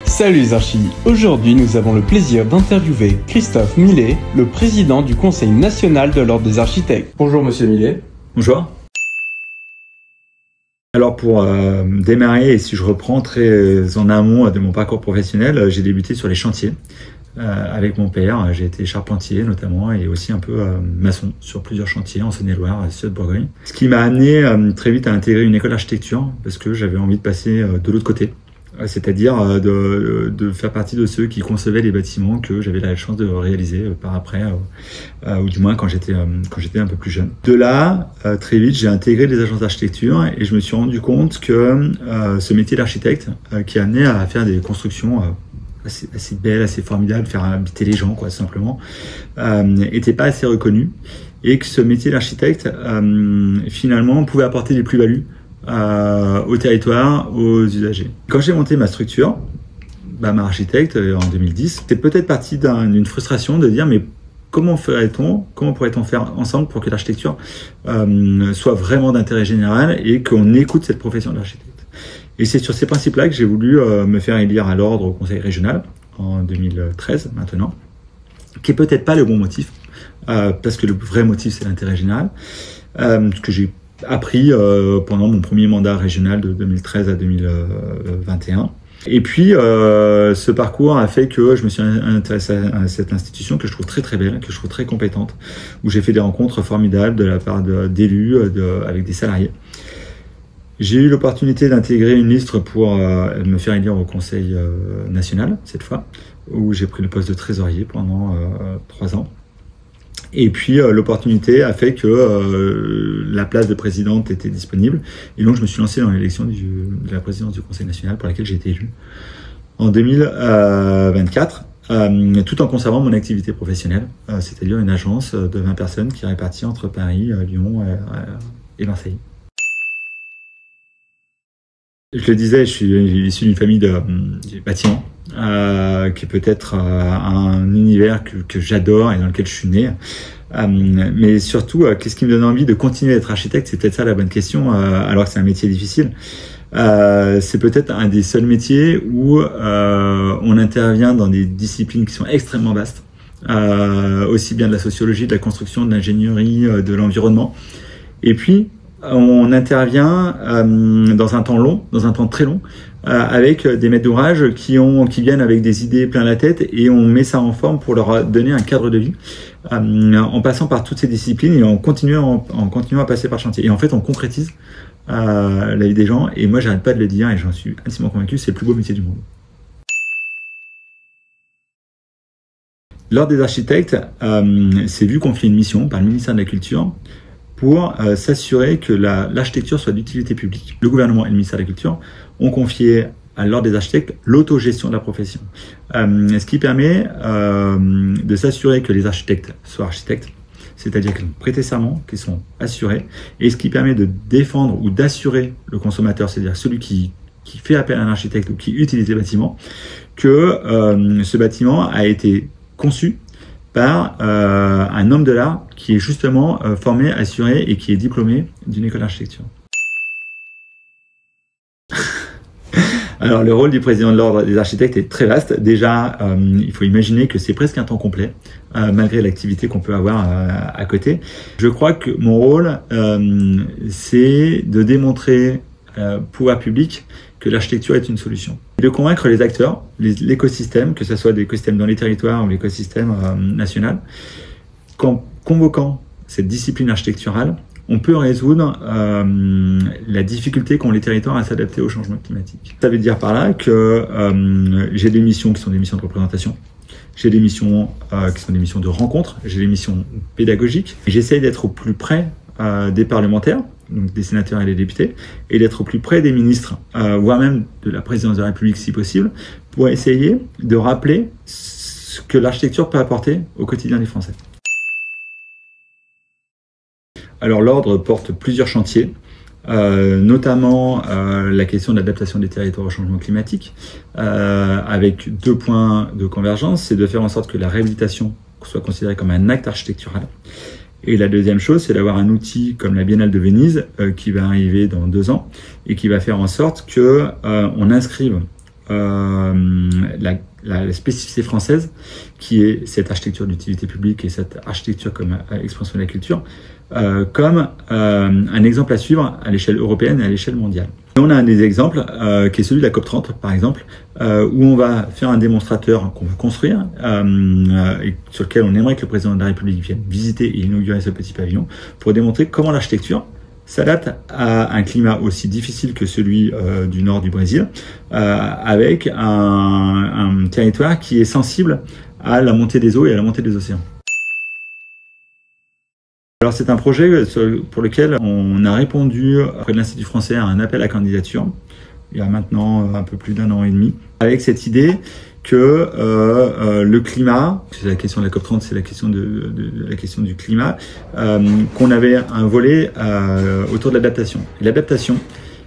Salut les archis, aujourd'hui nous avons le plaisir d'interviewer Christophe Millet, le président du Conseil national de l'Ordre des architectes. Bonjour monsieur Millet. Bonjour. Alors pour démarrer, et si je reprends très en amont de mon parcours professionnel, j'ai débuté sur les chantiers avec mon père. J'ai été charpentier notamment et aussi un peu maçon sur plusieurs chantiers en Saône-et-Loire, à Sud-Bourgogne. Ce qui m'a amené très vite à intégrer une école d'architecture parce que j'avais envie de passer de l'autre côté. C'est-à-dire de faire partie de ceux qui concevaient les bâtiments que j'avais la chance de réaliser par après, ou du moins quand j'étais un peu plus jeune. De là, très vite, j'ai intégré les agences d'architecture et je me suis rendu compte que ce métier d'architecte, qui amenait à faire des constructions assez belles, assez formidables, faire habiter les gens, quoi, simplement, était pas assez reconnu et que ce métier d'architecte, finalement, pouvait apporter des plus-values au territoire, aux usagers. Quand j'ai monté ma structure, ma architecte en 2010, c'était peut-être parti d'une frustration de dire mais comment pourrait-on faire ensemble pour que l'architecture soit vraiment d'intérêt général et qu'on écoute cette profession d'architecte. Et c'est sur ces principes-là que j'ai voulu me faire élire à l'ordre au conseil régional en 2013 maintenant, qui est peut-être pas le bon motif, parce que le vrai motif c'est l'intérêt général, que j'ai appris pendant mon premier mandat régional de 2013 à 2021. Et puis, ce parcours a fait que je me suis intéressé à cette institution que je trouve très très belle, que je trouve très compétente, où j'ai fait des rencontres formidables de la part d'élus, avec des salariés. J'ai eu l'opportunité d'intégrer une liste pour me faire élire au Conseil national, cette fois, où j'ai pris le poste de trésorier pendant 3 ans. Et puis l'opportunité a fait que la place de présidente était disponible et donc je me suis lancé dans l'élection de la présidence du Conseil national pour laquelle j'ai été élu en 2024, tout en conservant mon activité professionnelle, c'est-à-dire une agence de 20 personnes qui est répartie entre Paris, Lyon et Marseille. Je le disais, je suis issu d'une famille de bâtiments, qui est peut-être un univers que j'adore et dans lequel je suis né. Mais surtout, qu'est-ce qui me donne envie de continuer d'être architecte? C'est peut-être ça la bonne question, alors que c'est un métier difficile. C'est peut-être un des seuls métiers où on intervient dans des disciplines qui sont extrêmement vastes, aussi bien de la sociologie, de la construction, de l'ingénierie, de l'environnement. Et puis, on intervient dans un temps long, dans un temps très long, avec des maîtres d'ouvrage qui viennent avec des idées plein la tête et on met ça en forme pour leur donner un cadre de vie, en passant par toutes ces disciplines et en continuant à passer par chantier. Et en fait, on concrétise la vie des gens et moi, j'arrête pas de le dire et j'en suis intimement convaincu, c'est le plus beau métier du monde. L'Ordre des architectes s'est vu confier une mission par le ministère de la Culture pour s'assurer que l'architecture soit d'utilité publique. Le gouvernement et le ministère de la Culture ont confié à l'Ordre des architectes l'autogestion de la profession. Ce qui permet de s'assurer que les architectes soient architectes, c'est-à-dire qu'ils ont prêté serment, qu'ils sont assurés, et ce qui permet de défendre ou d'assurer le consommateur, c'est-à-dire celui qui fait appel à un architecte ou qui utilise les bâtiments, que ce bâtiment a été conçu par un homme de l'art qui est justement formé, assuré et qui est diplômé d'une école d'architecture. Alors le rôle du président de l'Ordre des architectes est très vaste. Déjà, il faut imaginer que c'est presque un temps complet, malgré l'activité qu'on peut avoir à côté. Je crois que mon rôle, c'est de démontrer pouvoir public que l'architecture est une solution. Et de convaincre les acteurs, l'écosystème, que ce soit des écosystèmes dans les territoires ou l'écosystème national, qu'en convoquant cette discipline architecturale, on peut résoudre la difficulté qu'ont les territoires à s'adapter au changement climatique. Ça veut dire par là que j'ai des missions qui sont des missions de représentation, j'ai des missions qui sont des missions de rencontre, j'ai des missions pédagogiques, j'essaye d'être au plus près des parlementaires, donc des sénateurs et des députés, et d'être au plus près des ministres, voire même de la présidence de la République si possible, pour essayer de rappeler ce que l'architecture peut apporter au quotidien des Français. Alors l'Ordre porte plusieurs chantiers, notamment la question de l'adaptation des territoires au changement climatique, avec 2 points de convergence, c'est de faire en sorte que la réhabilitation soit considérée comme un acte architectural. Et la deuxième chose, c'est d'avoir un outil comme la Biennale de Venise qui va arriver dans 2 ans et qui va faire en sorte que on inscrive la spécificité française, qui est cette architecture d'utilité publique et cette architecture comme expansion de la culture, comme un exemple à suivre à l'échelle européenne et à l'échelle mondiale. Et on a un des exemples qui est celui de la COP30 par exemple, où on va faire un démonstrateur qu'on va construire et sur lequel on aimerait que le président de la République vienne visiter et inaugurer ce petit pavillon pour démontrer comment l'architecture s'adapte à un climat aussi difficile que celui du nord du Brésil, avec un territoire qui est sensible à la montée des eaux et à la montée des océans. Alors c'est un projet pour lequel on a répondu auprès de l'Institut français à un appel à candidature, il y a maintenant un peu plus d'1 an et demi, avec cette idée que le climat, c'est la question de la COP30, c'est la question la question du climat, qu'on avait un volet autour de l'adaptation. Et l'adaptation,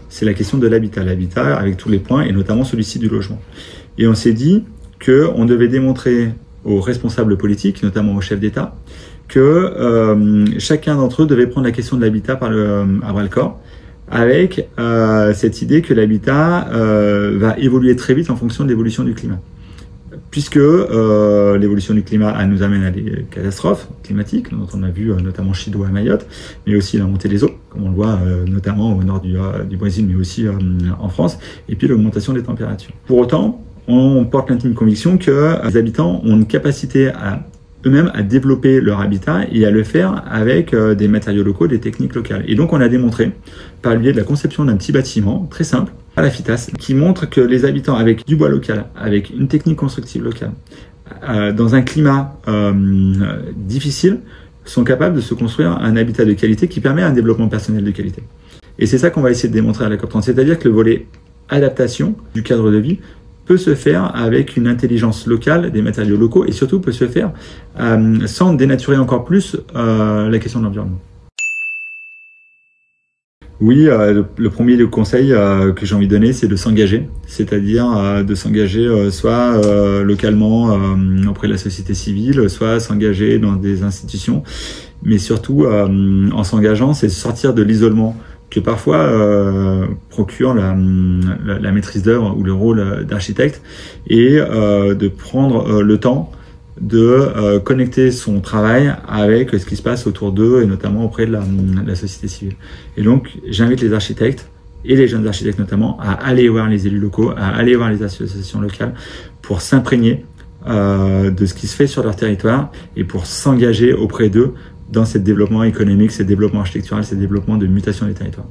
c'est la question de l'habitat. L'habitat avec tous les points, et notamment celui-ci du logement. Et on s'est dit qu'on devait démontrer aux responsables politiques, notamment aux chefs d'État, que chacun d'entre eux devait prendre la question de l'habitat à bras-le-corps, avec cette idée que l'habitat va évoluer très vite en fonction de l'évolution du climat. Puisque l'évolution du climat nous amène à des catastrophes climatiques, dont on a vu notamment Chido à Mayotte, mais aussi la montée des eaux, comme on le voit notamment au nord du Brésil, mais aussi en France, et puis l'augmentation des températures. Pour autant, on porte l'intime conviction que les habitants ont une capacité à eux-mêmes à développer leur habitat et à le faire avec des matériaux locaux, des techniques locales. Et donc on a démontré, par le biais de la conception d'un petit bâtiment très simple, à la Fitas, qui montre que les habitants avec du bois local, avec une technique constructive locale, dans un climat difficile, sont capables de se construire un habitat de qualité qui permet un développement personnel de qualité. Et c'est ça qu'on va essayer de démontrer à la COP30, c'est-à-dire que le volet adaptation du cadre de vie peut se faire avec une intelligence locale, des matériaux locaux, et surtout peut se faire sans dénaturer encore plus la question de l'environnement. Oui, le premier conseil que j'ai envie de donner, c'est de s'engager, c'est-à-dire de s'engager soit localement auprès de la société civile, soit s'engager dans des institutions, mais surtout en s'engageant, c'est sortir de l'isolement que parfois procure la maîtrise d'œuvre ou le rôle d'architecte, et de prendre le temps de connecter son travail avec ce qui se passe autour d'eux, et notamment auprès de la société civile. Et donc j'invite les architectes, et les jeunes architectes notamment, à aller voir les élus locaux, à aller voir les associations locales pour s'imprégner de ce qui se fait sur leur territoire, et pour s'engager auprès d'eux dans ce développement économique, ce développement architectural, ce développement de mutation des territoires.